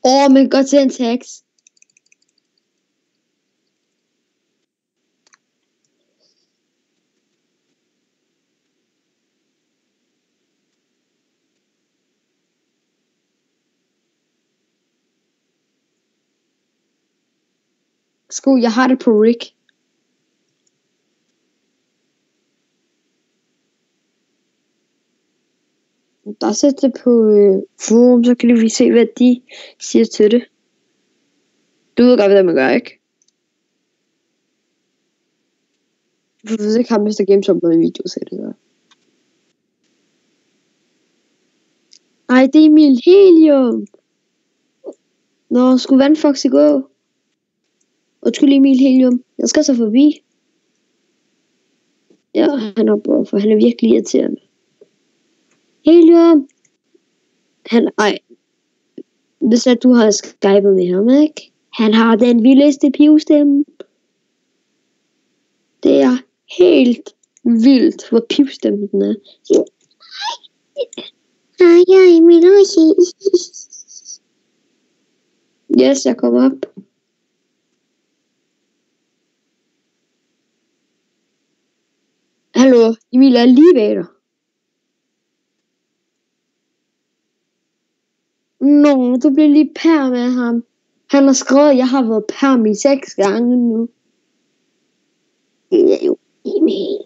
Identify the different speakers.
Speaker 1: Man kan godt tage en tax. Sko, jeg har det på Rick. Der sætter det på forum, så kan vi se, hvad de siger til det. Du ved godt, hvad man gør, ikke? For hvis ikke har Mr. Games uploadet en video, så er det der. Ej, det er Emil Helium. Nå, skulle Vandfox i gå? Undskyld, Emil Helium. Jeg skal så forbi. Ja, han er oppe, for han er virkelig irriterende. Helium! Hvis at du har skypet med ham, ikke? Han har den vildeste pivstemme. Det er helt vildt, hvor pivstemmen den er. Hej, jeg er Emil. Yes, jeg kommer op. Hallo, Emil er lige bag dig. Nå, du bliver lige pær med ham. Han har skrevet, at jeg har været pær i 6 gange nu. Det er jo Emil.